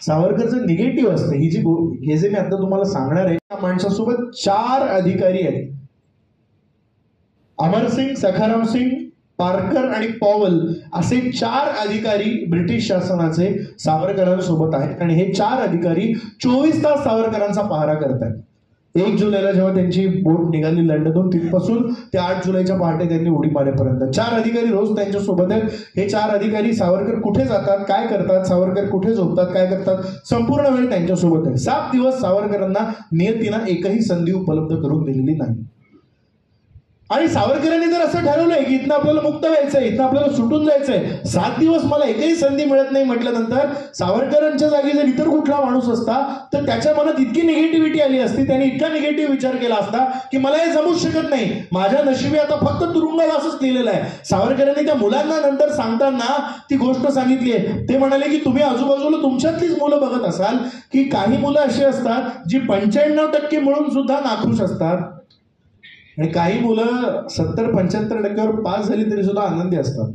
सावरकरचं negative असतं. हे जे मी आता तुम्हाला सांगणार आहे, त्या माणसासोबत 4 अधिकारी आहेत. अमरसिंग, सखारामसिंग, पारकर आणि पॉवल असे 4 अधिकारी ब्रिटिश शासनाचे सावरकरांसोबत आहेत. आणि हे 4 अधिकारी 24 तास सावरकरांचा पहारा करतात. 1 जुलैला जेव्हा त्यांची बोट निघाली लंडनहून, तिथपासून ते 8 जुलैच्या पहाटे त्यांनी उडी मारेपर्यंत 4 अधिकारी रोज त्यांच्या सोबत आहेत. हे 4 अधिकारी सावरकर कुठे जातात, काय करतात, सावरकर कुठे झोपतात, काय करतात, संपूर्ण वेळ त्यांच्यासोबत आहे. 7 दिवस सावरकरांना नियतीनं एकही संधी उपलब्ध करून दिलेली नाही. आणि सावरकरांनी जर असं ठरवलंय की इथनं आपल्याला मुक्त व्हायचंय, इथनं आपल्याला सुटून जायचंय, 7 दिवस मला एकही संधी मिळत नाही म्हटल्यानंतर सावरकरांच्या जागी जर इतर कुठला माणूस असता तर त्याच्या मनात इतकी निगेटिव्हिटी आली असती, त्याने इतका निगेटिव्ह विचार केला असता की मला हे जमूच शकत नाही, माझ्या नशिबी आता फक्त तुरुंगवासच लिहिलेला आहे. सावरकरांनी त्या मुलांना नंतर सांगताना ती गोष्ट सांगितली आहे. ते म्हणाले की तुम्ही आजूबाजूला तुमच्यातलीच मुलं बघत असाल की काही मुलं अशी असतात जी 95% मिळून सुद्धा नाखुश असतात आणि काही मुलं 70-75% पास झाली तरी सुद्धा आनंदी असतात.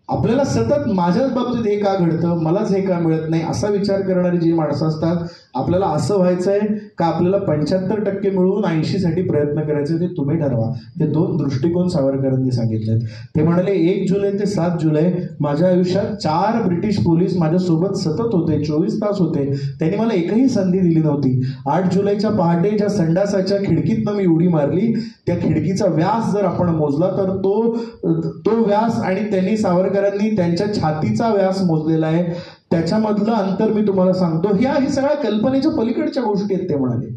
आपल्याला सतत माझ्याच बाबतीत हे का घडतं, मलाच हे का मिळत नाही असा विचार करणारी जी माणसं असतात, आपल्याला असं व्हायचंय का आपल्याला 75% मिळून 80साठी प्रयत्न करायचे, ते तुम्ही ठरवा. हे 2 दृष्टिकोन सावरकरांनी सांगितलेत. ते म्हणाले 1 जुलै ते 7 जुलै माझ्या आयुष्यात 4 ब्रिटिश पोलीस माझ्यासोबत सतत होते, 24 तास होते, त्यांनी मला एकही संधी दिली नव्हती. 8 जुलैच्या पहाटे ज्या संडासाच्या खिडकीतनं मी उडी मारली, त्या खिडकीचा व्यास जर आपण मोजला तर तो व्यास आणि त्यांनी सावरकरांनी त्यांच्या छातीचा व्यास मोजलेला आहे, त्याच्यामधलं अंतर मी तुम्हाला सांगतो. ह्या सगळ्या कल्पनेच्या पलीकडच्या गोष्टी आहेत. ते म्हणाले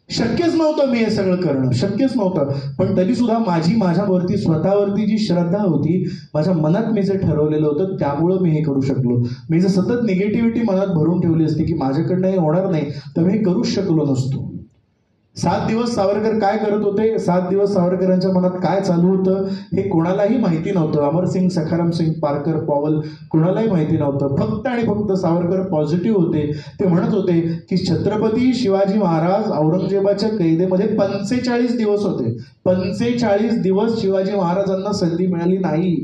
शक्यच नव्हतं मी हे सगळं करणं, शक्यच नव्हतं. पण तरी सुद्धा माझ्यावरती स्वतःवरती जी श्रद्धा होती, माझ्या मनात मी जे ठरवलेलं होतं त्यामुळं मी हे करू शकलो. मी जर सतत निगेटिव्हिटी मनात भरून ठेवली असती की माझ्याकडनं हे होणार नाही तर मी हे करूच शकलो नसतो. 7 दिवस सावरकर काय करत होते, 7 दिवस सावरकरांच्या मनात काय चालू होतं हे कोणालाही माहिती नव्हतं. अमरसिंग, सखारामसिंग, पारकर, पॉवल कोणालाही माहिती नव्हतं. फक्त आणि फक्त सावरकर पॉझिटिव्ह होते. ते म्हणत होते की छत्रपती शिवाजी महाराज औरंगजेबाच्या कैदेमध्ये 45 दिवस होते. 45 दिवस शिवाजी महाराजांना संधी मिळाली नाही.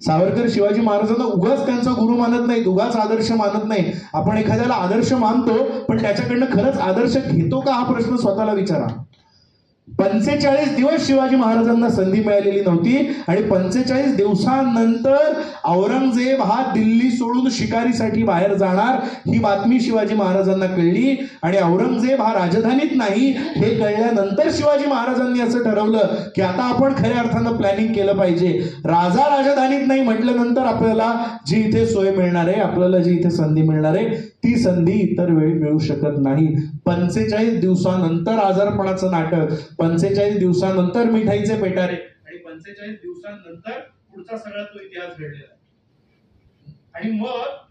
सावरकर शिवाजी महाराजांना उगाच त्यांचा गुरु मानत नाहीत, उगाच आदर्श मानत नाही. आपण एखाद्याला आदर्श मानतो पण त्याच्याकडनं खरंच आदर्श घेतो का हा प्रश्न स्वतःला विचारा. 45 दिवस शिवाजी महाराजांना संधी मिळालेली नव्हती आणि 45 दिवसांनंतर औरंगजेब हा दिल्ली सोडून शिकारीसाठी बाहेर जाणार ही बातमी शिवाजी महाराजांना कळली. आणि औरंगजेब हा राजधानीत नाही हे कळल्यानंतर शिवाजी महाराजांनी असं ठरवलं की आता आपण खऱ्या अर्थानं प्लॅनिंग केलं पाहिजे. राजा राजधानीत नाही म्हटल्यानंतर आपल्याला जी इथे सोय मिळणार आहे, आपल्याला जी इथे संधी मिळणार आहे ती संधी इतर वेळी मिळू शकत नाही. 45 दिवसानंतर आजारपणाचं नाटक, 45 दिवसानंतर मिठाईचे पेटारे आणि 45 दिवसानंतर पुढचा सगळा तो इतिहास घडलेला. आणि मग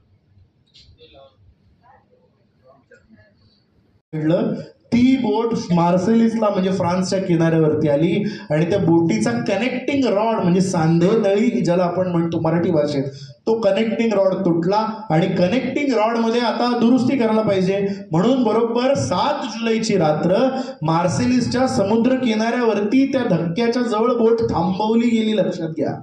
घडलं ती बोट मार्सेलिसला म्हणजे फ्रान्सच्या किनाऱ्यावरती आली आणि त्या बोटीचा कनेक्टिंग रॉड म्हणजे सांधेनळी ज्याला आपण म्हणतो मराठी भाषेत, तो कनेक्टिंग रॉड तुटला आणि कनेक्टिंग रॉड मध्ये आता दुरुस्ती करायला पाहिजे म्हणून बरोबर 7 जुलैची रात्र मार्सेलिसच्या समुद्र किनाऱ्यावरती त्या धक्क्याच्या जवळ बोट थांबवली गेली. लक्षात घ्या,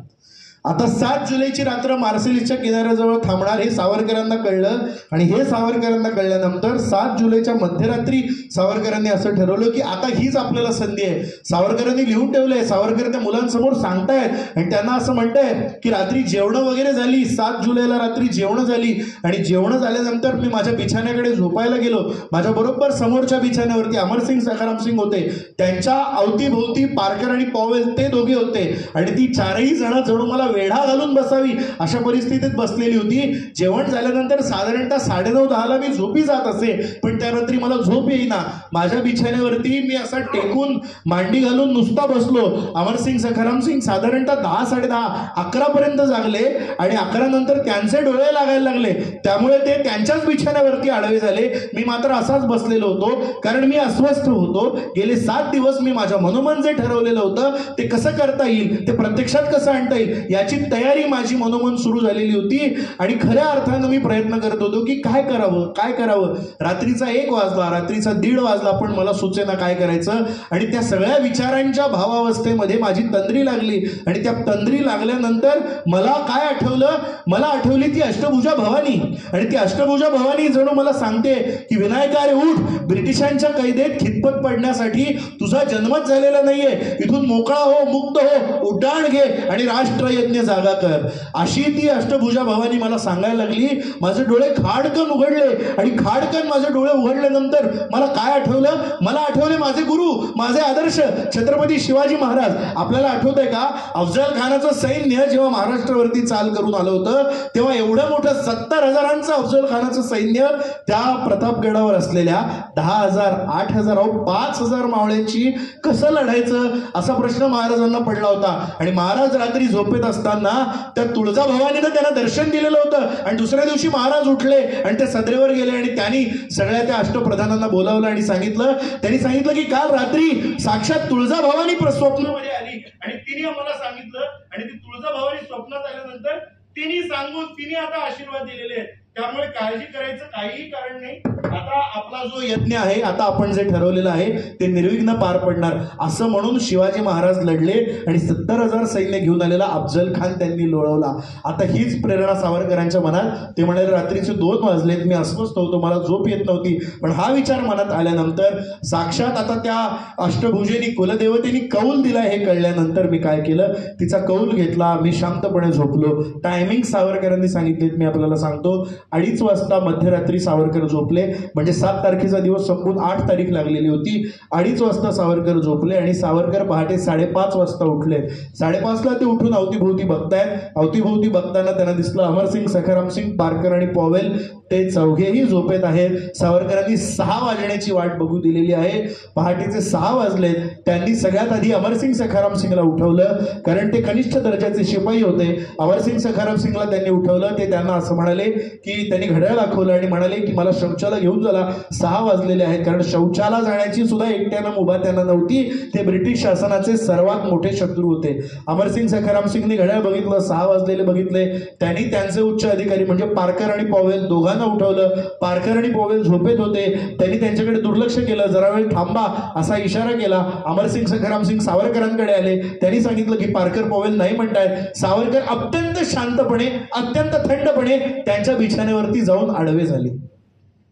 आता 7 जुलैची रात्र मार्सेलिसच्या किनाऱ्याजवळ थांबणार हे सावरकरांना कळलं. आणि हे सावरकरांना कळल्यानंतर 7 जुलैच्या मध्यरात्री सावरकरांनी असं ठरवलं की आता हीच आपल्याला संधी आहे. सावरकरांनी लिहून ठेवलंय, सावरकर त्या मुलांसमोर सांगतायत आणि त्यांना असं म्हणतायत की रात्री जेवणं वगैरे झाली, 7 जुलैला रात्री जेवणं झाली आणि जेवणं झाल्यानंतर मी माझ्या बिछाण्याकडे झोपायला गेलो. माझ्या बरोबर समोरच्या बिछाण्यावरती अमरसिंग, सखारामसिंग होते, त्यांच्या अवतीभोवती पारकर आणि पॉवेल ते दोघे होते आणि ती 4ही जण जणू मला वेढा घालून बसावी अशा परिस्थितीत बसलेली होती. जेवण झाल्यानंतर साधारणतः 9:30-10ला मी झोपी जात असे, पण त्या रात्री मला झोप येईना. माझ्या बिछाण्यावरती मी असा टेकून मांडी घालून नुसता बसलो. अमरसिंग, सखारामसिंग साधारणतः 10-10:30, 11 पर्यंत जागले आणि 11 नंतर त्यांचे डोळे लागायला लागले, त्यामुळे ते त्यांच्याच बिछाण्यावरती आडवे झाले. मी मात्र असाच बसलेलो होतो कारण मी अस्वस्थ होतो. गेले 7 दिवस मी माझ्या मनोमन जे ठरवलेलं होतं ते कसं करता येईल, ते प्रत्यक्षात कसं आणता येईल याची तयारी माझी मनोमन सुरू झालेली होती आणि खऱ्या अर्थानं मी प्रयत्न करत होतो की काय करावं. रात्रीचा 1 वाजला, रात्रीचा 1:30 वाजला, पण मला सुचेना काय करायचं. आणि त्या सगळ्या विचारांच्या भावावस्थेमध्ये माझी तंद्री लागली आणि त्या तंद्री लागल्यानंतर मला काय आठवलं, मला आठवली ती अष्टभुजा भवानी. आणि ती अष्टभुजा भवानी जणू मला सांगते की विनायका रे उठ, ब्रिटिशांच्या कैदेत खितपत पडण्यासाठी तुझा जन्मच झालेला नाहीये, इथून मोकळा हो, मुक्त हो, उड्डाण घे आणि राष्ट्रयज्ञ जागा कर. अशी ती अष्टभुजा भवानी मला सांगायला लागली. माझे डोळे खाडकन उघडले आणि खाडकन माझे डोळे उघडल्यानंतर मला काय आठवलं, मला आठवले माझे गुरु, माझे आदर्श छत्रपती शिवाजी महाराज. आपल्याला आठवतंय का, अफजल खानाचं सैन्य जेव्हा महाराष्ट्रावरती चाल करून आलं होतं तेव्हा एवढं मोठं 70,000 अफजल खानाचं सैन्य त्या प्रतापगडावर असलेल्या 10,000, 8,000, 5,000 मावळ्यांची कसं लढायचं असा प्रश्न महाराजांना पडला होता. आणि महाराज रात्री झोपेत असताना त्या तुळजाभवानीनं त्यांना दर्शन दिलेलं होतं. आणि दुसऱ्या दिवशी महाराज उठले आणि ते सदरेवर गेले आणि त्यांनी सगळ्या त्या अष्टप्रधानांना बोलावलं आणि त्यांनी सांगितलं की काल रात्री साक्षात तुळजाभवानी स्वप्नामध्ये आली आणि तिने आम्हाला सांगितलं. आणि ती तुळजाभवानी स्वप्नात आल्यानंतर तिने आता आशीर्वाद दिलेले आहेत. त्यामुळे काळजी करायचं काहीही कारण नाही. आता आपला जो यज्ञ आहे, आता आपण जे ठरवलेलं आहे ते निर्विघ्न पार पडणार असं म्हणून शिवाजी महाराज लढले आणि 70,000 सैन्य घेऊन आलेला अफजल खान त्यांनी लोळवला. आता हीच प्रेरणा सावरकरांच्या मनात. ते म्हणाले रात्रीचे 2 वाजलेत, मी अस्वस्थ होतो, मला झोप येत नव्हती. पण हा विचार मनात आल्यानंतर साक्षात आता त्या अष्टभुजेनी कुलदेवतेनी कौल दिला हे कळल्यानंतर मी काय केलं, तिचा कौल घेतला. मी शांतपणे झोपलो. टायमिंग सावरकरांनी सांगितलेत, मी आपल्याला सांगतो. 2:30 वाजता मध्यरात्री सावरकर झोपले. म्हणजे 7 तारखेचा दिवस संपून 8 तारीख लागलेली होती. 2:30 वाजता सावरकर झोपले आणि सावरकर पहाटे 5:30 वाजता उठले. 5:30ला ते उठून अवतीभोवती बघतायत. अवतीभोवती बघताना त्यांना दिसलं अमरसिंग, सखारामसिंग, पारकर आणि पॉवेल ते चौघेही झोपेत आहेत. सावरकरांनी 6 वाजण्याची वाट बघू दिलेली आहे. पहाटेचे 6 वाजले. त्यांनी सगळ्यात आधी अमरसिंग सखारामसिंगला उठवलं, कारण ते कनिष्ठ दर्जाचे शिपाई होते. अमरसिंग सखारामसिंगला त्यांनी उठवलं. ते त्यांना असं म्हणाले की त्यांनी घड्याळ दाखवलं आणि म्हणाले की मला शौचाला घेऊन चला, 6 वाजलेले आहेत. कारण शौचाला जाण्याची सुद्धा एकट्यानं मुभा त्यांना नव्हती. ते ब्रिटिश शासनाचे सर्वात मोठे शत्रू होते. अमरसिंग सखारामसिंगने घड्याळ बघितलं, 6 वाजलेले बघितले. त्यांनी त्यांचे उच्च अधिकारी म्हणजे पारकर आणि पॉवेल दोघांना उठवलं. पारकर आणि पॉवेल झोपेत होते. त्यांनी त्यांच्याकडे दुर्लक्ष केलं. जरा वेळ थांबा असा इशारा केला. अमरसिंग सखारामसिंग सावरकरांकडे आले. त्यांनी सांगितलं की पारकर पॉवेल नाही म्हणतायत. सावरकर अत्यंत शांतपणे, अत्यंत थंडपणे त्यांच्या बिछाण्यावरती जाऊन आडवे झाले.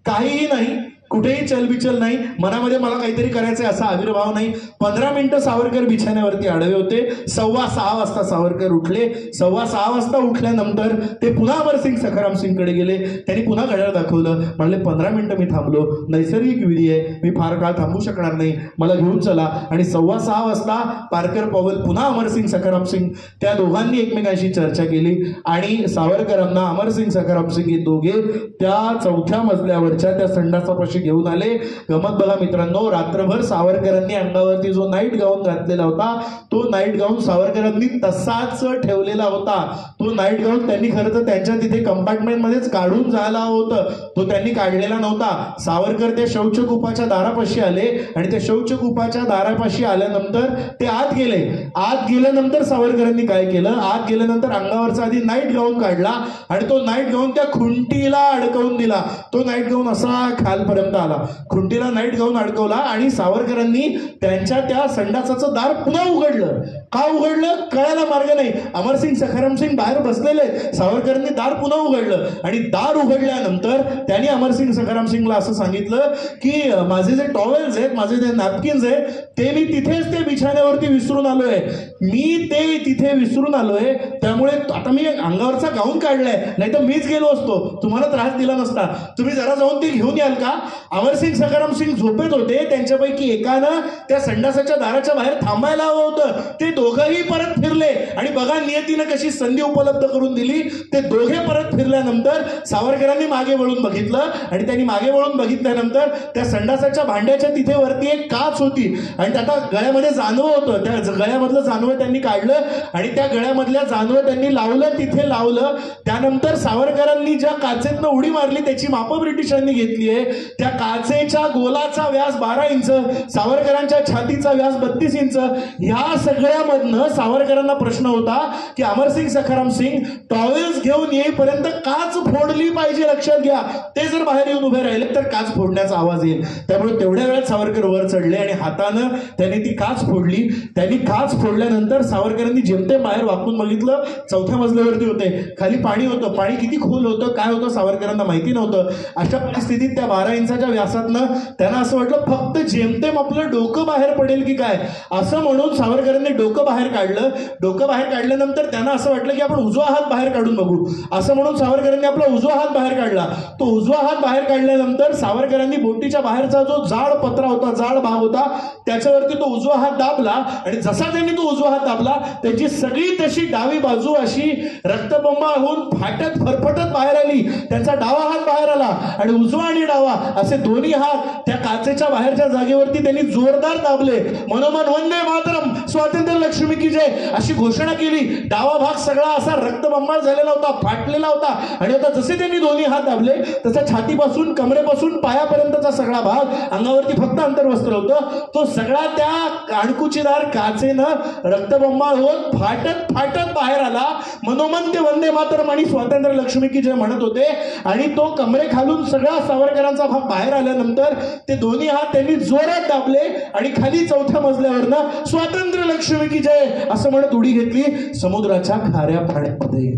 काहीही नाही, कुठेही चलबिचल नाही, मनामध्ये मला काहीतरी करायचंय असा आविर्भाव नाही. 15 मिनिटं सावरकर बिछाण्यावरती आडवे होते. 6:15 वाजता सावरकर उठले. 6:15 वाजता उठल्यानंतर ते पुन्हा अमरसिंग सखारामसिंगकडे गेले. त्यांनी पुन्हा घड्याळ दाखवलं. म्हणले 15 मिनिटं मी थांबलो, नैसर्गिक विधी आहे, मी फार काळ थांबू शकणार नाही, मला घेऊन चला. आणि 6:15 वाजता पारकर पॉवेल पुन्हा अमरसिंग सखारामसिंग त्या दोघांनी एकमेकांशी चर्चा केली आणि सावरकरांना अमरसिंग सखारामसिंग हे दोघे त्या 4थ्या मजल्यावरच्या त्या संडासापाशी घेऊन आले. गमत बघा मित्रांनो, रात्रभर सावरकरांनी अंगावरती जो नाईट गाऊन घातलेला होता तो नाईट गाऊन सावरकरांनी तसाच ठेवलेला होता. तो नाईट गाऊन त्यांनी खरं तर त्यांच्या तिथे कंपार्टमेंटमध्येच काढून जायला होतं, तो त्यांनी काढलेला नव्हता. सावरकर त्या शौचकूपाच्या दारापाशी आले आणि त्या शौचकूपाच्या दारापाशी आल्यानंतर ते आत गेले. आत गेल्यानंतर सावरकरांनी काय केलं, आत गेल्यानंतर अंगावरचा आधी नाईट गाऊन काढला आणि तो नाईट गाऊन त्या खुंटीला अडकवून दिला. तो नाईट गाऊन असा खालपर्यंत आला. खुंटीला नाईट गाऊन अडकवला आणि सावरकरांनी त्यांच्या त्या संडासाचं दार पुन्हा उघडलं. का उघडलं कळायला मार्ग नाही. अमरसिंग सखारामसिंग बाहेर बसलेले. सावरकरांनी दार पुन्हा उघडलं आणि दार उघडल्यानंतर त्यांनी अमरसिंग सखारामसिंगला असं सांगितलं की माझे जे टॉवेल्स आहेत, माझे जे नॅपकिन्स आहेत, ते मी तिथेच ते बिछाण्यावरती विसरून आलोय. मी ते तिथे विसरून आलोय, त्यामुळे आता मी अंगावरचा गाऊन काढलाय, नाही तर मीच गेलो असतो, तुम्हाला त्रास दिला नसता. तुम्ही जरा जाऊन ते घेऊन याल का. अमरसिंग सखारामसिंग झोपेत होते. त्यांच्यापैकी एकानं त्या संडासाच्या दाराच्या बाहेर थांबायला हवं होतं. ते दोघंही परत फिरले आणि बघा नियतीनं कशी संधी उपलब्ध करून दिली. ते दोघे परत फिरल्यानंतर सावरकरांनी मागे वळून बघितलं आणि त्यांनी मागे वळून बघितल्यानंतर त्या संडासाच्या भांड्याच्या तिथे वरती एक काच होती आणि त्याचा गळ्यामध्ये जानवं होतं. त्या गळ्यामधलं जानवं त्यांनी काढलं आणि त्या गळ्यामधल्या जानवं त्यांनी लावलं, तिथे लावलं. त्यानंतर सावरकरांनी ज्या काचेतनं उडी मारली त्याची मापं ब्रिटिशांनी घेतली आहे. त्या काचेच्या गोलाचा व्यास 12 इंच, सावरकरांच्या छातीचा व्यास 32 इंच. ह्या सगळ्यामधनं सावरकरांना प्रश्न होता की अमरसिंग सखाराम सिंग टॉवेल्स घेऊन येईपर्यंत काच फोडली पाहिजे, लक्षात घ्या. ते जर बाहेर येऊन उभे राहिले तर काच फोडण्याचा आवाज येईल. त्यामुळे तेवढ्या वेळात सावरकर वर चढले आणि हातानं त्यांनी ती काच फोडली. त्यांनी काच फोडल्यानंतर सावरकरांनी जेमतेम बाहेर वाकून बघितलं. 4थ्या मजल्यावरती होते, खाली पाणी होतं. पाणी किती खोल होतं, काय होतं, सावरकरांना माहिती नव्हतं. अशा परिस्थितीत त्या 12 इंचाच्या व्यासातनं त्यांना असं वाटलं फक्त जेमतेम आपलं डोकं बाहेर पडेल की काय, असं म्हणून सावरकरांनी डोकं बाहेर काढलं. डोकं बाहेर काढल्यानंतर त्यांना असं वाटलं की आपण उजवा हात बाहेर काढून बघू, असं म्हणून सावरकरांनी आपला उजवा हात बाहेर काढला. तो उजवा हात बाहेर काढल्यानंतर सावरकरांनी बोटीच्या बाहेरचा जो जाड पत्रा होता, जाड भाग होता, त्याच्यावरती तो उजवा हात दाबला आणि जसा त्यांनी तो उजवा हात दाबला त्याची सगळी तशी डावी बाजू अशी रक्तबंबाळ होऊन फाटत फरफटत बाहेर आली. त्यांचा डावा हात बाहेर आला आणि उजवा आणि डावा असे दोन्ही हात त्या काचेच्या बाहेरच्या जागेवरती त्यांनी जोरदार दाबले. मनोमन वंदे मातरम, स्वातंत्र्य लक्ष्मी की जय अशी घोषणा केली. डावा भाग सगळा असा रक्तबंबाळ झालेला होता, फाटलेला होता. आणि आता जसे त्यांनी दोन्ही हात दाबले तसा छातीपासून कमरेपासून पायापर्यंतचा सगळा भाग, अंगावरती फक्त अंतर्वस्त्र होतं, तो सगळा त्या अणकुचीदार काचेनं रक्तबंबाळ होत फाटत फाटत बाहेर आला. मनोमन ते वंदे मातरम आणि स्वातंत्र्य लक्ष्मी की जय म्हणत होते. आणि तो कमरे खालून सगळा सावरकरांचा भाग बाहेर आल्यानंतर ते दोन्ही हात त्यांनी जोरात दाबले आणि खाली 4थ्या मजल्यावरनं स्वातंत्र्य लक्ष्मी की जय असं म्हणत उडी घेतली समुद्राच्या खाऱ्या पाण्यामध्ये.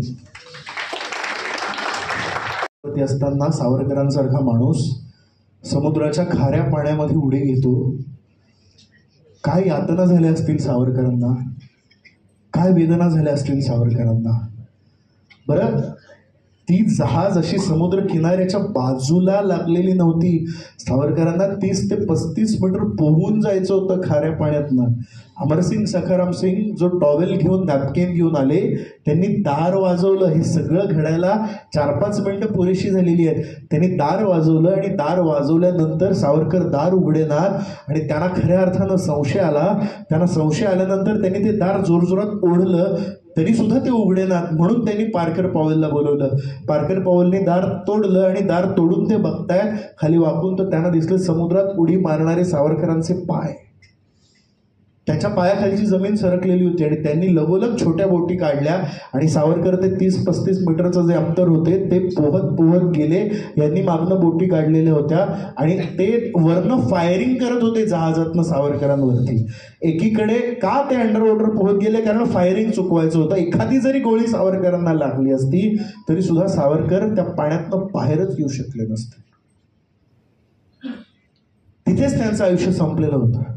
असताना सावरकरांसारखा माणूस समुद्राच्या खाऱ्या पाण्यामध्ये उडी घेतो. काय यातना झाल्या असतील सावरकरांना, काय वेदना झाल्या असतील सावरकरांना. बरं, ती जहाज अशी समुद्र किनाऱ्याच्या बाजूला लागलेली नव्हती. सावरकरांना 30 ते 35 मीटर पोहून जायचं होतं खाऱ्या पाण्यातनं. अमरसिंग सखाराम सिंग जो टॉवेल घेऊन नॅपकिन घेऊन आले, त्यांनी दार वाजवलं. हे सगळं घडायला 4-5 मिनिटं पुरेशी झालेली आहेत. त्यांनी दार वाजवलं आणि दार वाजवल्यानंतर सावरकर दार उघडेनार आणि त्यांना खऱ्या अर्थानं संशय आला. त्यांना संशय आल्यानंतर त्यांनी ते दार जोरजोरात ओढलं तरी सुद्धा ते उघडेनात. म्हणून त्यांनी पार्कर पॉवेलला बोलवलं. पार्कर पॉवेलने दार तोडलं आणि दार तोडून ते बघतायत खाली वाकून, तर त्यांना दिसलं समुद्रात उडी मारणारे सावरकरांचे पाय. त्याच्या पायाखालची जमीन सरकलेली होती आणि त्यांनी लगोलग छोट्या बोटी काढल्या आणि सावरकर ते 30-35 मीटरचं जे अंतर होते ते पोहत पोहत गेले. यांनी मागनं बोटी काढलेल्या होत्या आणि ते वरनं फायरिंग करत होते जहाजातनं सावरकरांवरती. एकीकडे का ते अंडर वॉटर पोहत गेले, कारण फायरिंग चुकवायचं होतं. एखादी जरी गोळी सावरकरांना लागली असती तरी सुद्धा सावरकर त्या पाण्यातनं बाहेरच येऊ शकले नसते. तिथेच त्यांचं आयुष्य संपलेलं होतं.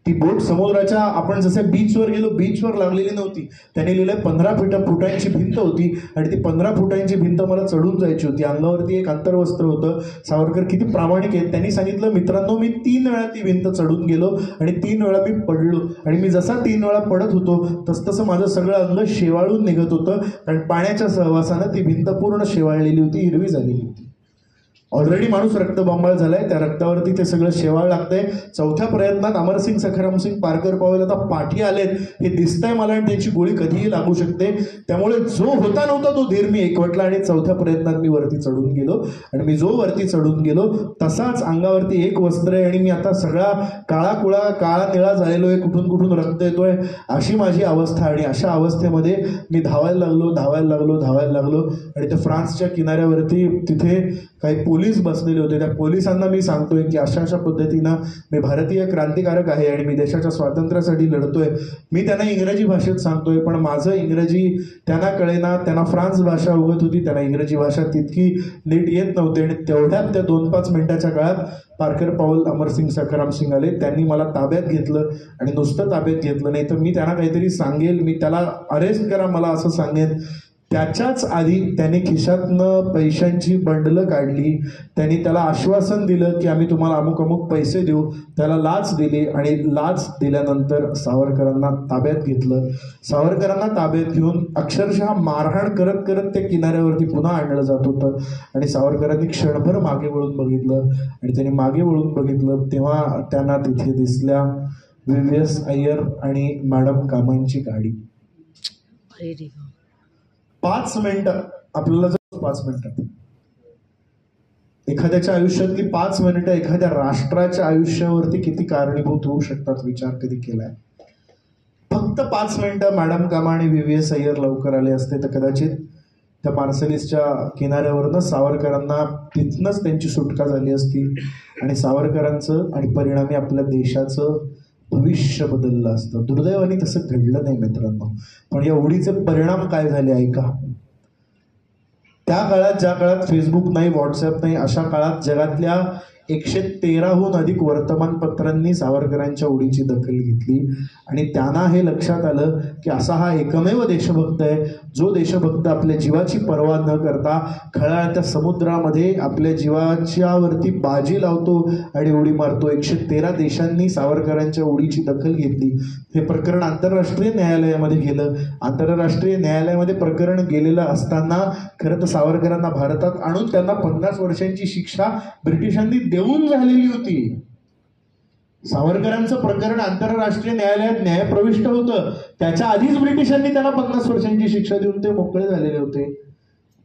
ती बोट समुद्राच्या, आपण जसे बीचवर गेलो, बीचवर लागलेली नव्हती. त्यांनी लिहिलं 15 फुटांची भिंत होती आणि ती 15 फुटांची भिंत मला चढून जायची होती. अंगावरती एक अंतर्वस्त्र होतं. सावरकर किती प्रामाणिक आहेत. त्यांनी सांगितलं, मित्रांनो, मी 3 वेळा ती भिंत चढून गेलो आणि 3 वेळा मी पडलो आणि मी जसा 3 वेळा पडत होतो तसतसं माझं सगळं अंग शेवाळून निघत होतं, कारण पाण्याच्या सहवासानं ती भिंत पूर्ण शेवाळलेली होती, हिरवी झालेली होती. ऑलरेडी माणूस रक्तबंबाळ झालाय, त्या रक्तावरती ते सगळं शेवाळ लागतंय. 4थ्या प्रयत्नात अमरसिंग सखाराम सिंग पार्कर पॉवेल आता पाठी आलेत हे दिसतंय मला आणि त्यांची गोळी कधीही लागू शकते. त्यामुळे जो होता नव्हता तो धीर मी एकवटला आणि 4थ्या प्रयत्नात मी वरती चढून गेलो. आणि मी जो वरती चढून गेलो तसाच अंगावरती एक वस्त्र आहे आणि मी आता सगळा काळा निळा झालेलो आहे, कुठून कुठून रक्त येतोय, अशी माझी अवस्था. आणि अशा अवस्थेमध्ये मी धावायला लागलो आणि त्या फ्रान्सच्या किनाऱ्यावरती तिथे काही पोलीस बसलेले होते. त्या पोलिसांना मी सांगतोय की अशा पद्धतीनं मी भारतीय क्रांतिकारक आहे आणि मी देशाच्या स्वातंत्र्यासाठी लढतोय. मी त्यांना इंग्रजी भाषेत सांगतोय, पण माझं इंग्रजी त्यांना कळेना. त्यांना फ्रान्स भाषा उगत होती, त्यांना इंग्रजी भाषा तितकी नीट येत नव्हते. आणि तेवढ्यात त्या 2-5 मिनिटाच्या काळात पार्कर पॉवेल अमरसिंग सखाराम सिंग आले. त्यांनी मला ताब्यात घेतलं आणि नुसतं ताब्यात घेतलं नाही तर मी त्यांना काहीतरी सांगेल, मी त्याला अरेस्ट करा मला असं सांगेन. त्याच्याच आधी त्यांनी खिशातनं पैशांची बंडलं काढली. त्यांनी त्याला आश्वासन दिलं की आम्ही तुम्हाला अमुक पैसे देऊ. त्याला लाच दिली आणि लाच दिल्यानंतर सावरकरांना ताब्यात घेतलं. सावरकरांना ताब्यात घेऊन अक्षरशः मारहाण करत करत ते किनाऱ्यावरती पुन्हा आणलं जात होतं. आणि सावरकरांनी क्षणभर मागे वळून बघितलं आणि त्यांनी मागे वळून बघितलं तेव्हा त्यांना तिथे दिसल्या व्ही.व्ही.एस. अय्यर आणि मॅडम कामांची गाडी. 5 मिनिटं आपल्याला 5 मिनिटं एखाद्याच्या आयुष्यातली 5 मिनिटं एखाद्या राष्ट्राच्या आयुष्यावरती किती कारणीभूत होऊ शकतात, विचार कधी केलाय? फक्त 5 मिनिटं मॅडम कामा आणि VVS अय्यर लवकर आले असते तर कदाचित त्या मार्सलिसच्या किनाऱ्यावरनं सावरकरांना तिथनंच त्यांची सुटका झाली असती आणि सावरकरांचं आणि परिणामी आपल्या देशाचं भविष्य बदललं असतं. दुर्दैवाने तसं घडलं नाही मित्रांनो. पण या उडीचे परिणाम काय झाले ऐका. त्या काळात, ज्या काळात फेसबुक नाही, व्हॉट्सअप नाही, अशा काळात जगातल्या 113हून अधिक वर्तमानपत्रांनी सावरकरांच्या उडीची दखल घेतली आणि त्यांना हे लक्षात आलं की असा हा एकमेव देशभक्त आहे जो देशभक्त आपल्या जीवाची पर्वा न करता खळाळत्या समुद्रामध्ये आपल्या जीवाच्यावरती बाजी लावतो आणि उडी मारतो. 113 देशांनी सावरकरांच्या उडीची दखल घेतली. हे प्रकरण आंतरराष्ट्रीय न्यायालयामध्ये गेलं. आंतरराष्ट्रीय न्यायालयामध्ये प्रकरण गेलेलं असताना खरं तर सावरकरांना भारतात आणून त्यांना 50 वर्षांची शिक्षा ब्रिटिशांनी देऊन झालेली होती. सावरकरांचं प्रकरण आंतरराष्ट्रीय न्यायालयात न्यायप्रविष्ट होतं. त्याच्या आधीच ब्रिटिशांनी त्यांना 50 वर्षांची शिक्षा देऊन ते मोकळे झालेले होते.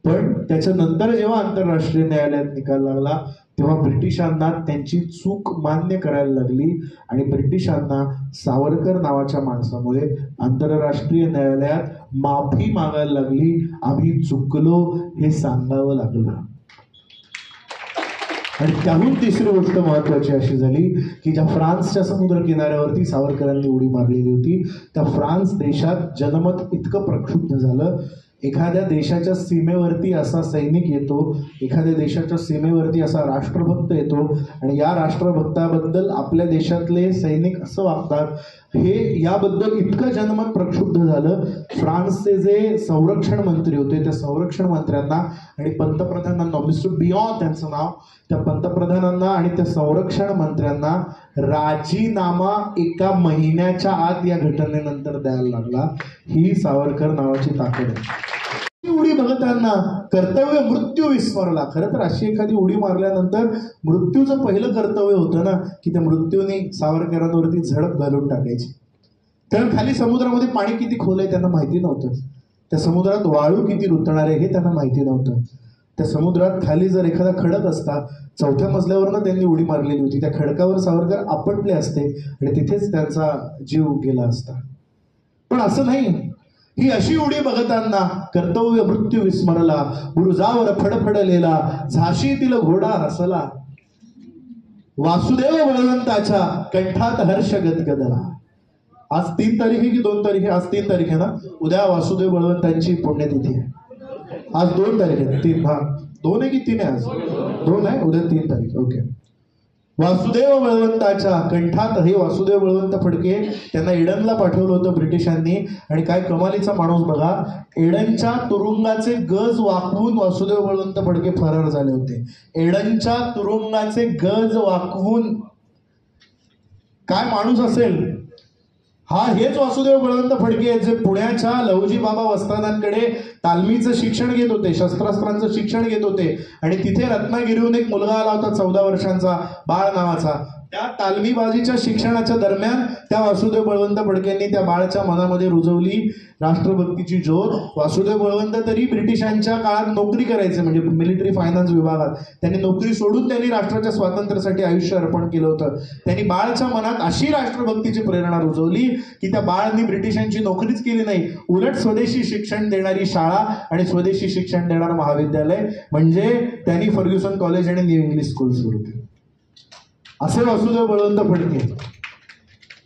पण त्याच्यानंतर जेव्हा आंतरराष्ट्रीय न्यायालयात निकाल लागला तेव्हा ब्रिटिशांना त्यांची चूक मान्य करायला लागली आणि ब्रिटिशांना सावरकर नावाच्या माणसामुळे आंतरराष्ट्रीय न्यायालयात माफी मागायला लागली. आम्ही चुकलो हे सांगावं लागलं. आणि त्याहून तिसरी गोष्ट महत्वाची अशी झाली की ज्या फ्रान्सच्या समुद्र किनाऱ्यावरती सावरकरांनी उडी मारलेली होती त्या फ्रान्स देशात जनमत इतकं प्रक्षुब्ध झालं. एखाद्या देशाच्या सीमेवरती असा सैनिक येतो, एखाद्या देशाच्या सीमेवरती असा राष्ट्रभक्त येतो आणि या राष्ट्रभक्ताबद्दल आपल्या देशातले सैनिक असं वागतात, हे याबद्दल इतकं जनमत प्रक्षुब्ध झालं. फ्रान्सचे जे संरक्षण मंत्री होते त्या संरक्षण मंत्र्यांना आणि पंतप्रधानांना, मिस्टर बियॉन त्यांचं नाव, त्या पंतप्रधानांना आणि त्या संरक्षण मंत्र्यांना राजीनामा 1 महिन्याच्या आत या घटनेनंतर द्यायला लागला. ही सावरकर नावाची ताकद आहे. उडी भगतांना कर्तव्य मृत्यू विस्मरला. खरं तर अशी एखादी उडी मारल्यानंतर मृत्यूचं पहिलं कर्तव्य होतं ना की त्या मृत्यूने सावरकरांवरती झडप घालून टाकायची. कारण खाली समुद्रामध्ये पाणी किती खोल आहे त्यांना माहिती नव्हतं. त्या समुद्रात वाळू किती रुतणार आहे हे त्यांना माहिती नव्हतं. त्या समुद्रात खाली जर एखादा खडक असता, 4थ्या मजल्यावरनं त्यांनी उडी मारलेली होती, त्या खडकावर सावरकर आपटले असते आणि तिथेच त्यांचा जीव गेला असता. पण असं नाही. ही अशी उडी बघताना कर्तव्य मृत्यू विस्मरला, बुरुजावर फडफडलेला झाशीतील घोडा हसला, वासुदेव बळवंताच्या कंठात हर्ष गदगदला. आज 3 तारीख आहे की 2 तारीख आहे? आज 3 तारीख आहे ना. उद्या वासुदेव बळवंतांची पुण्यतिथी आहे. आज 2 तारीख आहे. 3 हा 2 आहे की 3 आहे? आज 2 आहे, उद्या 3 तारीख. ओके. वासुदेव बळवंताच्या कंठात, हे वासुदेव बळवंत फडके त्यांना एडनला पाठवलं होतं ब्रिटिशांनी. आणि काय कमालीचा माणूस बघा, एडनच्या तुरुंगाचे गज वाकवून वासुदेव बळवंत फडके फरार झाले होते. एडनच्या तुरुंगाचे गज वाकवून. काय माणूस असेल हा. हेच वासुदेव बळवंत फडके जे पुण्याच्या लहुजी बाबा वस्तादांकडे तालमीचं शिक्षण घेत होते, शस्त्रास्त्रांचं शिक्षण घेत होते. आणि तिथे रत्नागिरीहून एक मुलगा आला होता 14 वर्षांचा, बाळ नावाचा. त्या तालमीबाजीच्या शिक्षणाच्या दरम्यान त्या वासुदेव बळवंत फडकेंनी त्या बाळाच्या मनामध्ये रुजवली राष्ट्रभक्तीची ज्योत. वासुदेव बळवंत तरी ब्रिटिशांच्या काळात नोकरी करायचे, म्हणजे मिलिटरी फायनान्स विभागात. त्यांनी नोकरी सोडून त्यांनी राष्ट्राच्या स्वातंत्र्यासाठी आयुष्य अर्पण केलं होतं. त्यांनी बाळाच्या मनात अशी राष्ट्रभक्तीची प्रेरणा रुजवली की त्या बाळांनी ब्रिटिशांची नोकरीच केली नाही, उलट स्वदेशी शिक्षण देणारी शाळा आणि स्वदेशी शिक्षण देणारं महाविद्यालय म्हणजे त्यांनी फर्ग्युसन कॉलेज आणि न्यू इंग्लिश स्कूल सुरू केली. असे वासुदेव बळवंत फडके.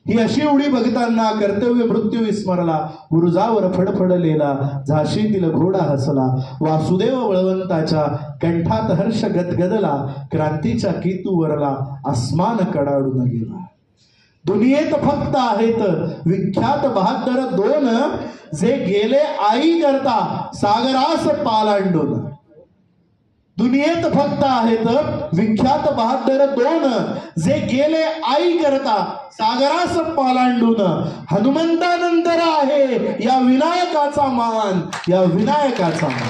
ही अशी उडी बघताना कर्तव्य मृत्यू विस्मरला, बुरुजावर फडफडलेला झाशीतील घोडा हसला, वासुदेव बळवंताच्या कंठात हर्ष गदगदला, क्रांतीच्या केतूवरला आसमान कडाडून गेला. दुनियेत फक्त आहेत विख्यात 72 जे गेले आई करता सागरास पालांडून. दुनियेत फक्त आहेत विख्यात 72 जे गेले आई करता सागरास पालांडून. हनुमंतानंतर आहे या विनायकाचा मान, या विनायकाचा मान.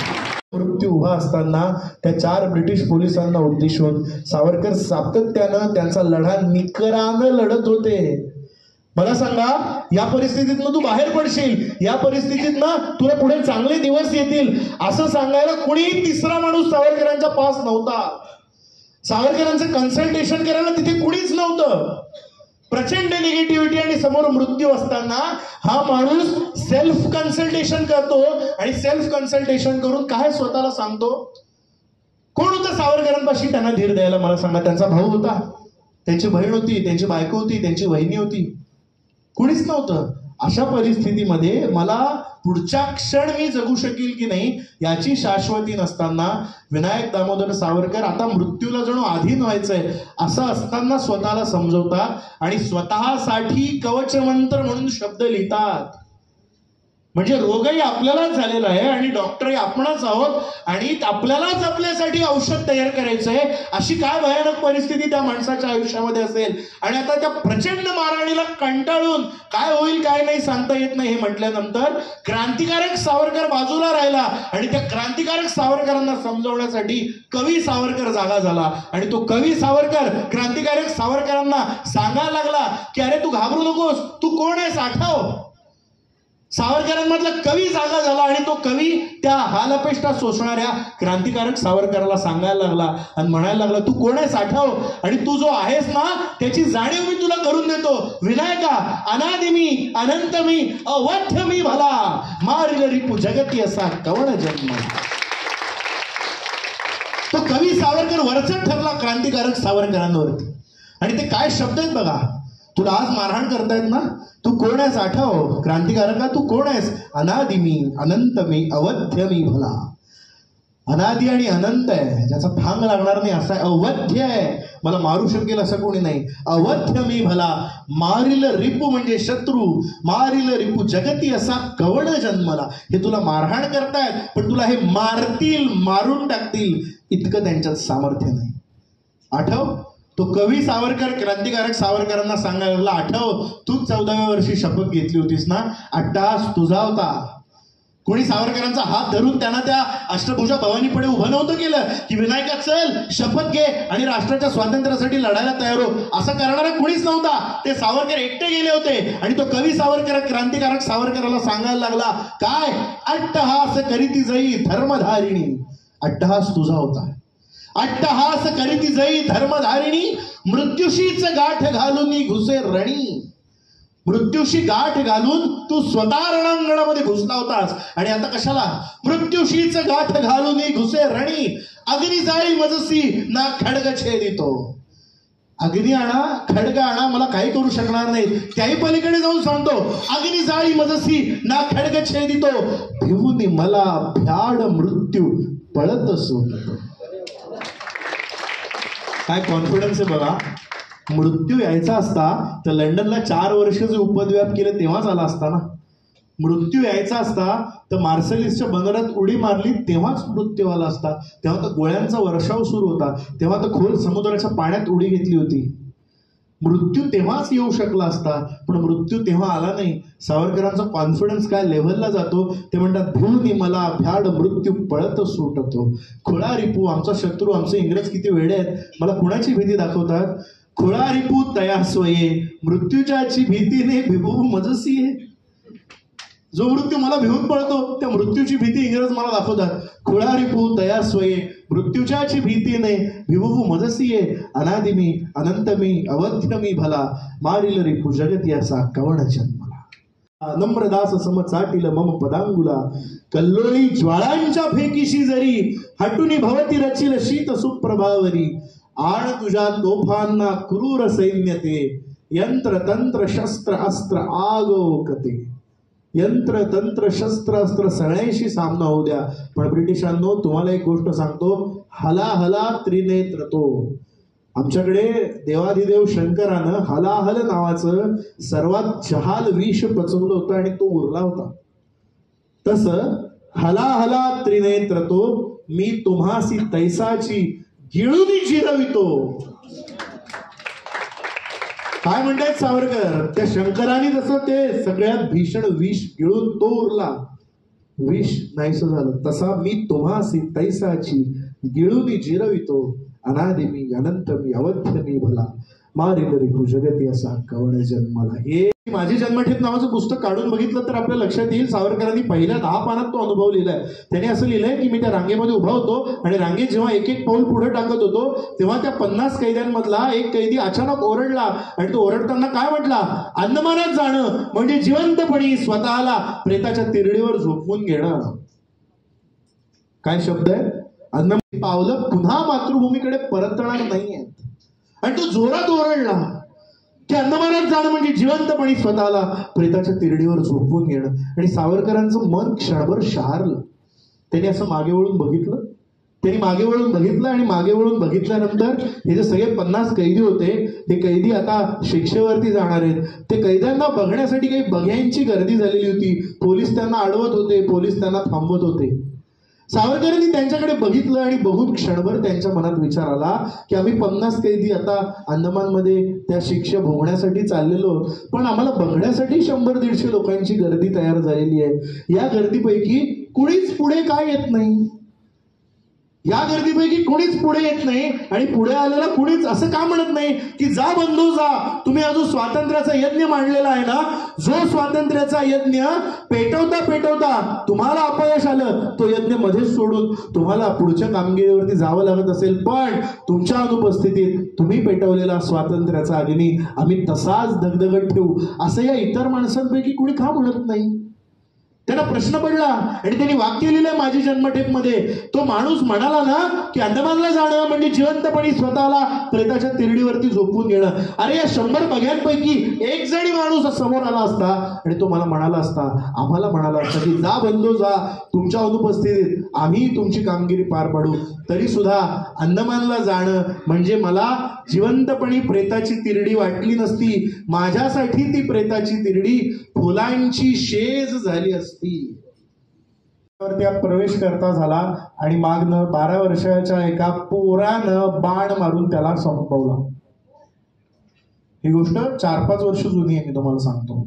मृत्यू उभा असताना त्या 4 ब्रिटिश पोलिसांना उद्देशून सावरकर सातत्यानं त्यांचा लढा निकरानं लढत होते. मला सांगा, या परिस्थितीतनं तू बाहेर पडशील, या परिस्थितीतनं तुला पुढे चांगले दिवस येतील असं सांगायला कुणीही तिसरा माणूस सावरकरांच्या पास नव्हता. सावरकरांचं कन्सल्टेशन करायला तिथे कुणीच नव्हतं. प्रचंड निगेटिव्हिटी आणि समोर मृत्यू असताना हा माणूस सेल्फ कन्सल्टेशन करतो आणि सेल्फ कन्सल्टेशन करून काय स्वतःला सांगतो. कोण होतं सावरकरांपाशी त्यांना धीर द्यायला मला सांगा. त्यांचा भाऊ होता, त्यांची बहीण होती, त्यांची बायको होती, त्यांची वहिनी होती, कुणीच नव्हतं. अशा परिस्थितीमध्ये मला पुढच्या क्षण मी जगू शकील की नाही याची शाश्वती नसताना विनायक दामोदर सावरकर आता मृत्यूला जणू अधीन व्हायचंय असं असताना स्वतःला समजवतात आणि स्वतःसाठी कवचमंत्र म्हणून शब्द लिहितात. म्हणजे रोगही आपल्यालाच झालेला आहे आणि डॉक्टरही आपणच आहोत आणि आपल्यालाच आपल्यासाठी औषध तयार करायचंय. अशी काय भयानक परिस्थिती त्या माणसाच्या आयुष्यामध्ये असेल. आणि आता त्या प्रचंड मारहाणीला कंटाळून काय होईल काय नाही सांगता येत नाही हे म्हटल्यानंतर क्रांतिकारक सावरकर बाजूला राहिला आणि त्या क्रांतिकारक सावरकरांना समजवण्यासाठी कवी सावरकर जागा झाला. आणि तो कवी सावरकर क्रांतिकारक सावरकरांना सांगायला लागला की अरे तू घाबरू नकोस, तू कोण आहेस आठव. सावरकरांमधला कवी जागा झाला आणि तो कवी त्या हालअपेष्टा सोसणाऱ्या क्रांतिकारक सावरकराला सांगायला लागला आणि म्हणायला लागला तू कोण आहेस आठव आणि तू जो आहेस ना त्याची जाणीव मी तुला करून देतो. विनायका अनादि मी अनंत मी अवध्य मी भला मारिल रिपू जगती असा कवळ जन्म. तो कवी सावरकर वरचढ ठरला क्रांतिकारक सावरकरांवरती. आणि ते काय शब्द आहेत बघा. तुला आज मारहाण करतायत ना, तू कोण आहेस आठव. क्रांतिकारका तू कोण आहेस. अनादि मी अनंत मी अवध्य मी भला. अनादि आणि अनंत आहे, ज्याचा थांग लागणार नाही असा अवध्य आहे, मला मारू शकेल असं कोणी नाही. अवध्य मी भला मारिल रिपू म्हणजे शत्रू, मारिल रिपू जगती असा कवळ जन्मला. हे तुला मारहाण करतायत पण तुला हे मारतील, मारून टाकतील इतकं त्यांच्यात सामर्थ्य नाही. आठव. तो कवी सावरकर क्रांतिकारक सावरकरांना सांगायला लागला आठव तू 14व्या वर्षी शपथ घेतली होतीस ना, अट्टहास तुझा होता. कोणी सावरकरांचा हात धरून त्यांना त्या अष्टभुजा भवानी पुढे उभं नव्हतं केलं की विनायका चल शपथ घे आणि राष्ट्राच्या स्वातंत्र्यासाठी लढायला तयार हो. असं करणारा कुणीच नव्हता. ते सावरकर एकटे गेले होते आणि तो कवी सावरकर क्रांतिकारक सावरकराला सांगायला लागला काय अट्टहास करीती जाई धर्मधारिणी. अट्टहास तुझा होता. अट्टहास करीती जाई धर्मधारिणी मृत्यूशीच गाठ घालून घुसे रणी. मृत्यूशी गाठ घालून तू स्वतः रणांगणामध्ये घुसला होतास आणि आता कशाला. मृत्यूशीच गाठ घालून घुसे रणी अग्नी जाळी मजसी ना खडग छेदितो. अग्नी आणा खडग आणा मला काही करू शकणार नाही. त्याही पलीकडे जाऊन सांगतो अग्नी जाळी मजसी ना खडग छेदितो भिवून मला भ्याड मृत्यू पळत सुटतो. काय कॉन्फिडन्स आहे बघा. मृत्यू यायचा असता तर लंडनला 4 वर्ष जे उपद्व्याप केले तेव्हाच आला असता ना. मृत्यू यायचा असता तर मार्सेलिसच्या बंदरात उडी मारली तेव्हाच मृत्यू आला असता. तेव्हा तर गोळ्यांचा वर्षाव सुरू होता, तेव्हा तर खोल समुद्राच्या पाण्यात उडी घेतली होती. मृत्यू तेव्हाच येऊ शकला असता पण मृत्यू तेव्हा आला नाही. सावरकरांचा कॉन्फिडन्स काय लेव्हलला जातो ते म्हणतात भिवनी मला भ्याड मृत्यू पळत सुटतो. खुळा रिपू आमचा शत्रू आमचे इंग्रज किती वेडे आहेत, मला कुणाची भीती दाखवतात. खुळा रिपू तया स्वये मृत्यूच्याची भीतीने भिवू मजसी आहे. जो मृत्यू मला भिवून पळतो त्या मृत्यूची भीती इंग्रज मला दाखवतात. खुळा रिपू तया स्वये मृत्यूच्याची भीतीने भिवू मजसी आहे. अनादि मी अनंत मी अवध्य मी भला मारिल रिपू जगती असा कवळ जन्मला. नम्रदास सम चाटील मम पदांगुला कल्लोळी ज्वाळांच्या फेकीशी जरी हटुनी भवती रचिल शीत सुप्रभावरी. आण तुझ्या तोफांना क्रूर सैन्यते यंत्र तंत्र शस्त्र अस्त्र आगोकते. यंत्र तंत्र शस्त्र अस्त्र सगळ्यांशी सामना होऊ द्या पण ब्रिटिशांनो तुम्हाला एक गोष्ट सांगतो हलाहला त्रिनेत्र तो. आमच्याकडे देवाधिदेव शंकरानं हलाहल नावाचं सर्वात जहाल विष पचवलं होतं आणि तो उरला होता. तसं हलाहला त्रिनेत्र तो मी तुम्हासी तैसाची गिळूनी जिरवितो. काय म्हणतायत सावरकर. त्या शंकराने जसं ते सगळ्यात भीषण विष गिळून तो उरला, विष नाहीसं झालं, तसा मी तुम्हासी तैसाची गिळूनी जिरवितो. अनादि मी अनंत मी अवध्य मी भला मारी तरी जगती असा कवड जन्माला. हे माझी जन्मठेप नावाचं पुस्तक काढून बघितलं तर आपल्या लक्षात येईल सावरकरांनी पहिल्या 10 पानात तो अनुभव लिहिलाय. त्याने असं लिहिलंय की मी त्या रांगेमध्ये उभा होतो आणि रांगेत जेव्हा एक एक पाऊल पुढे टाकत होतो तेव्हा त्या 50 कैद्यांमधला एक कैदी अचानक ओरडला आणि तो ओरडताना काय म्हटला, अंदमानात जाणं म्हणजे जिवंतपणी स्वतःला प्रेताच्या तिरडीवर झोपवून घेणं. काय शब्द आहे, अंदमान पावलं पुन्हा मातृभूमीकडे परतणार नाहीयेत. आणि तो जोरात ओरडला की अंदमानात जाणं म्हणजे जिवंतपणी स्वतःला प्रेताच्या तिरडीवर झोपवून घेणं. आणि सावरकरांचं मन क्षणभर शहारलं. त्यांनी असं मागे वळून बघितलं. त्यांनी मागे वळून बघितलं आणि मागे वळून बघितल्यानंतर हे जे सगळे 50 कैदी होते, हे कैदी आता शिक्षेवरती जाणार आहेत. ते कैद्यांना बघण्यासाठी काही बघ्यांची गर्दी झालेली होती. पोलीस त्यांना अडवत होते, पोलीस त्यांना थांबवत होते. सावरकरांनी त्यांच्याकडे बघितलं आणि बघून क्षणभर त्यांच्या मनात विचार आला की आम्ही 50 कैदी आता अंदमानमध्ये त्या शिक्षा भोगण्यासाठी चाललेलो, पण आम्हाला बघण्यासाठी 100-150 लोकांची गर्दी तयार झालेली आहे. या गर्दीपैकी कुणीच पुढे काय येत नाही. या गर्दीपैकी कुणीच पुढे येत नाही आणि पुढे आलेला कुणीच असं का म्हणत नाही की जा बंधू जा, तुम्ही हा जो स्वातंत्र्याचा यज्ञ मांडलेला आहे ना, जो स्वातंत्र्याचा यज्ञ पेटवता पेटवता तुम्हाला अपयश आलं, तो यज्ञ मध्येच सोडून तुम्हाला पुढच्या कामगिरीवरती जावं लागत असेल, पण तुमच्या अनुपस्थितीत तुम्ही पेटवलेला स्वातंत्र्याचा अग्नी आम्ही तसाच धगधगत ठेवू, असं या इतर माणसांपैकी कुणी का म्हणत नाही. त्यांना प्रश्न पडला आणि त्यांनी वाक्य लिहिलंय माझी जन्मठेपमध्ये. तो माणूस म्हणाला ना की अंदमानला जाणं म्हणजे जिवंतपणी स्वतःला प्रेताच्या तिरडीवरती झोपवून घेणं. अरे या 100 बघ्यांपैकी एक जणी माणूस समोर आला असता आणि तो मला म्हणाला असता, आम्हाला म्हणाला असता की जा बंधू जा, तुमच्या अनुपस्थितीत आम्ही तुमची कामगिरी पार पाडू, तरी सुद्धा अंदमानला जाणं म्हणजे मला जिवंतपणी प्रेताची तिरडी वाटली नसती. माझ्यासाठी ती प्रेताची तिरडी फुलांची शेज झाली असती. प्रवेश करता झाला आणि मागनं 12 वर्षाच्या एका पोरानं बाण मारून त्याला संपवला. ही गोष्ट 4-5 वर्ष जुनी आहे. मी तुम्हाला सांगतो,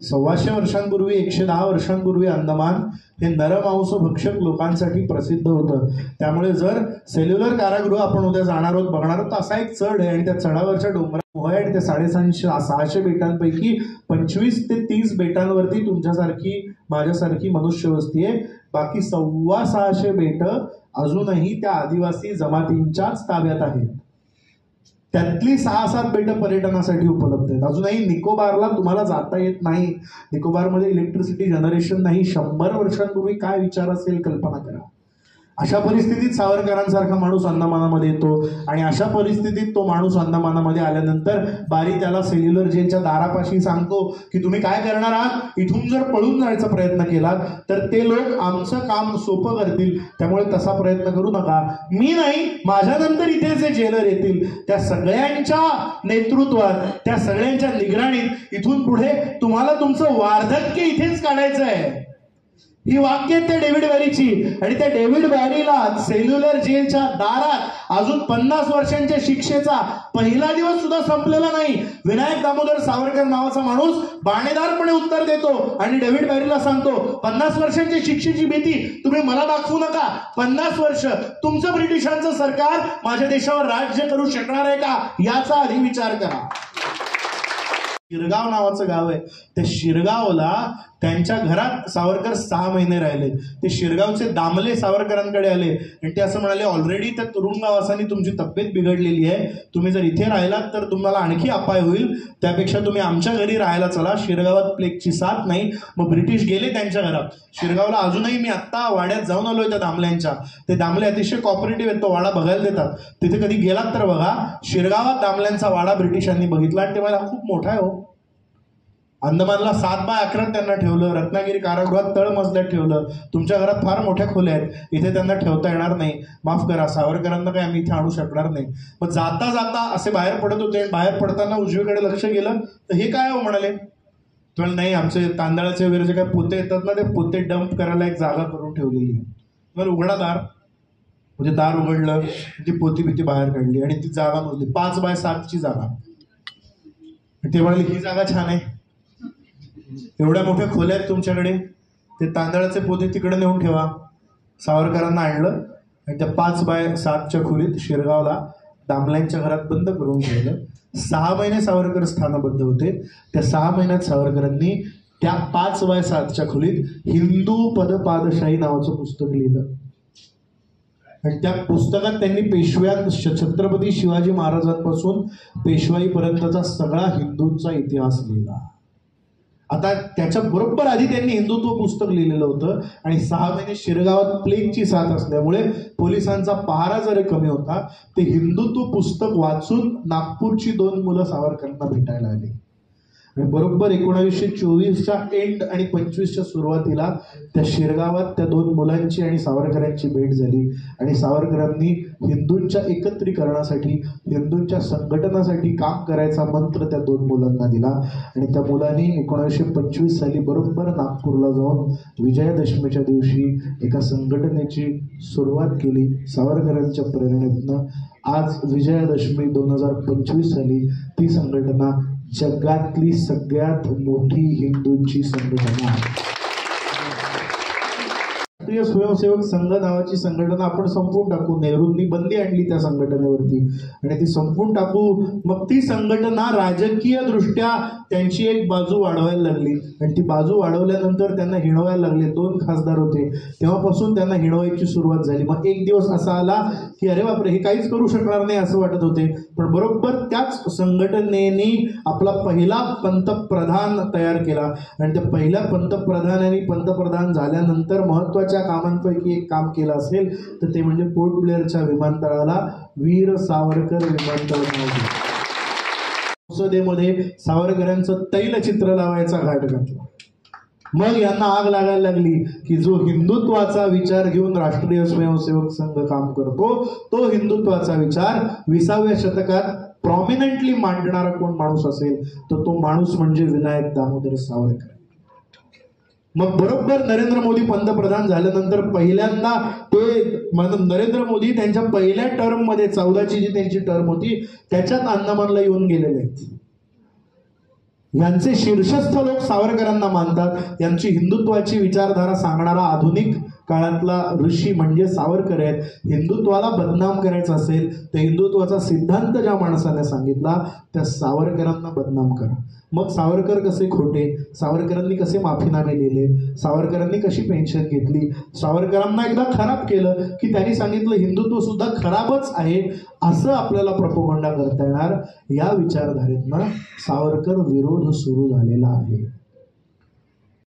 125 वर्षांपूर्वी 110 वर्षांपूर्वी अंदमान हे नरमांस भक्षक लोकांसाठी प्रसिद्ध होतं. त्यामुळे जर सेल्युलर कारागृह आपण उद्या जाणार आहोत, बघणार आहोत, तर असा एक चढ आहे आणि त्या चढावरच्या डोंगरा आणि त्या 650 बेटांपैकी 25 ते 30 बेटांवरती तुमच्यासारखी माझ्यासारखी मनुष्यवस्ती आहे. बाकी 650 बेट अजूनही त्या आदिवासी जमातींच्याच ताब्यात आहेत. त्यातली 6-7 बेटं पर्यटनासाठी उपलब्ध आहेत. अजूनही निकोबारला तुम्हाला जाता येत नाही. निकोबारमध्ये इलेक्ट्रिसिटी जनरेशन नाही. 100 वर्षांपूर्वी काय विचार असेल कल्पना करा. अशा परिस्थितीत सावरकरांसारखा माणूस अंदमानामध्ये येतो आणि अशा परिस्थितीत तो माणूस अंदमानामध्ये आल्यानंतर बारी त्याला सेल्युलर जेलच्या दारापाशी सांगतो की तुम्ही काय करणार आहात, इथून जर पळून जायचा प्रयत्न केला तर ते लोक आमचं काम सोपं करतील, त्यामुळे तसा प्रयत्न करू नका. मी नाही, माझ्यानंतर इथे जे जेलर येतील त्या सगळ्यांच्या नेतृत्वात, त्या सगळ्यांच्या निगराणीत इथून पुढे तुम्हाला तुमचं वार्धक्य इथेच काढायचं आहे. ही वाक्य त्या डेव्हिड बॅरीची. आणि त्या डेव्हिड बॅरीला सेल्युलर जेलच्या दारात अजून 50 वर्षांच्या शिक्षेचा पहिला दिवस सुद्धा संपलेला नाही. विनायक दामोदर सावरकर नावाचा माणूस बाणेदारपणे उत्तर देतो आणि डेव्हिड बॅरीला सांगतो, 50 वर्षांच्या शिक्षेची भीती तुम्ही मला दाखवू नका. 50 वर्ष तुमचं ब्रिटिशांचं सरकार माझ्या देशावर राज्य करू शकणार आहे का, याचा आधी विचार करा. शिरगाव नावाचं गाव आहे. त्या शिरगावला त्यांच्या घरात सावरकर 6 महिने राहिले. ते शिरगावचे दामले सावरकरांकडे आले आणि ते असं म्हणाले, ऑलरेडी त्या तुरुंगवासाने तुमची तब्येत बिघडलेली आहे, तुम्ही जर इथे राहिलात तर तुम्हाला आणखी अपाय होईल, त्यापेक्षा तुम्ही आमच्या घरी राहायला चला. शिरगावात प्लेगची साथ नाही. मग ब्रिटिश गेले त्यांच्या घरात. शिरगावला अजूनही मी आत्ता वाड्यात जाऊन आलोय त्या दामल्यांच्या. ते दामले अतिशय कॉपरेटिव्ह आहेत, तो वाडा बघायला देतात. तिथे कधी गेलात तर बघा. शिरगावात दामल्यांचा वाडा ब्रिटिशांनी बघितला आणि ते मला खूप मोठा आहे हो. अंदमानला 7x11 त्यांना ठेवलं. रत्नागिरी कारागृहात तळमजल्यात ठेवलं. तुमच्या घरात फार मोठ्या खोल्या आहेत, इथे त्यांना ठेवता येणार नाही. माफ करा, सावरकरांना काही आम्ही इथे आणू शकणार नाही. मग जाता जाता असे बाहेर पडत होते. बाहेर पडताना उजवीकडे लक्ष गेलं तर हे काय हो म्हणाले, तुम्हाला नाही, आमचे तांदळाचे वगैरे जे काही पोते येतात ना, ते पोते डंप करायला एक जागा करून ठेवलेली आहे. तुम्हाला उघडा दार, म्हणजे दार उघडलं, ती पोती बिती बाहेर काढली आणि ती जागा मोजली. 5x7ची जागा. ते म्हणाले ही जागा छान आहे, एवढ्या मोठ्या खोल्या आहेत तुमच्याकडे, ते तांदळाचे पोते तिकडे नेऊन ठेवा. सावरकरांना आणलं आणि त्या 5x7च्या खोलीत शिरगावला दामल्यांच्या घरात बंद करून ठेवलं. 6 महिने सावरकर स्थानबद्ध होते. त्या 6 महिन्यात सावरकरांनी त्या 5x7च्या खोलीत हिंदू पदपादशाही नावाचं पुस्तक लिहिलं. आणि त्या पुस्तकात त्यांनी छत्रपती शिवाजी महाराजांपासून पेशवाईपर्यंतचा सगळा हिंदूंचा इतिहास लिहिला. आता त्याच्या बरोबर आधी त्यांनी हिंदुत्व पुस्तक लिहिलेलं होतं आणि 6 महिने शिरगावात प्लेगची साथ असल्यामुळे पोलिसांचा पहारा जरी कमी होता. ते हिंदुत्व पुस्तक वाचून नागपूरची 2 मुलं सावरकरांना भेटायला आली. आणि बरोबर 1924च्या एंड आणि 25च्या सुरुवातीला त्या शिरगावात त्या 2 मुलांची आणि सावरकरांची भेट झाली. आणि सावरकरांनी हिंदूंच्या एकत्रीकरणासाठी, हिंदूंच्या संघटनासाठी काम करायचा मंत्र त्या 2 मुलांना दिला. आणि त्या मुलांनी 1925 साली बरोबर नागपूरला जाऊन विजयादशमीच्या दिवशी एका संघटनेची सुरुवात केली. सावरकरांच्या प्रेरणेतनं आज विजयादशमी 2025 साली ती संघटना जगातली सगळ्यात मोठी हिंदूंची संघटना आहे. राष्ट्रीय स्वयंसेवक संघ नावाची संघटना आपण संपवून टाकू. नेहरूंनी बंदी आणली त्या संघटनेवरती आणि ती संपवून टाकू. मग ती संघटना राजकीय दृष्ट्या त्यांची एक बाजू वाढवायला लागली आणि ती बाजू वाढवल्यानंतर त्यांना हिणवायला लागले. 2 खासदार होते, तेव्हापासून त्यांना हिणवायची सुरुवात झाली. मग एक दिवस असा आला की अरे बापरे, हे काहीच करू शकणार नाही असं वाटत होते. पण बरोबर त्याच संघटनेने आपला पहिला पंतप्रधान तयार केला आणि त्या पहिल्या पंतप्रधानांनी पंतप्रधान झाल्यानंतर महत्वाच्या कामांपैकी एक काम केलं असेल तर ते म्हणजे पोर्ट ब्लेअरच्या विमानतळाला वीर सावरकर विमानतळ नाव. संसदेमध्ये सावरकरांचं तैलचित्र लावायचा घाट घातला. मग यांना आग लागायला लागली की जो हिंदुत्वाचा विचार घेऊन राष्ट्रीय स्वयंसेवक संघ काम करतो तो हिंदुत्वाचा विचार 20व्या शतकात प्रॉमिनंटली मांडणारा कोण माणूस असेल तर तो माणूस म्हणजे विनायक दामोदर सावरकर. मग बरोबर नरेंद्र मोदी पंतप्रधान झाल्यानंतर पहिल्यांदा ते नरेंद्र मोदी त्यांच्या पहिल्या टर्म मध्ये 14ची जी त्यांची टर्म होती त्याच्यात अंदमानला येऊन गेलेले आहेत. यांचे शीर्षस्थ लोक सावरकरांना मानतात. यांची हिंदुत्वाची विचारधारा सांगणारा आधुनिक काळातला ऋषी म्हणजे सावरकर आहेत. हिंदुत्वाला बदनाम करायचं असेल तर हिंदुत्वाचा सिद्धांत ज्या माणसाने सांगितला त्या सावरकरांना बदनाम करा. मग सावरकर कसे खोटे, सावरकरांनी कसे माफीनामे लिहिले, सावरकरांनी कशी पेन्शन घेतली, सावरकरांना एकदा खराब केलं की त्यांनी सांगितलं हिंदुत्व सुद्धा खराबच आहे असं आपल्याला प्रोपोगंडा करता येणार. या विचारधारेतनं सावरकर विरोध सुरू झालेला आहे.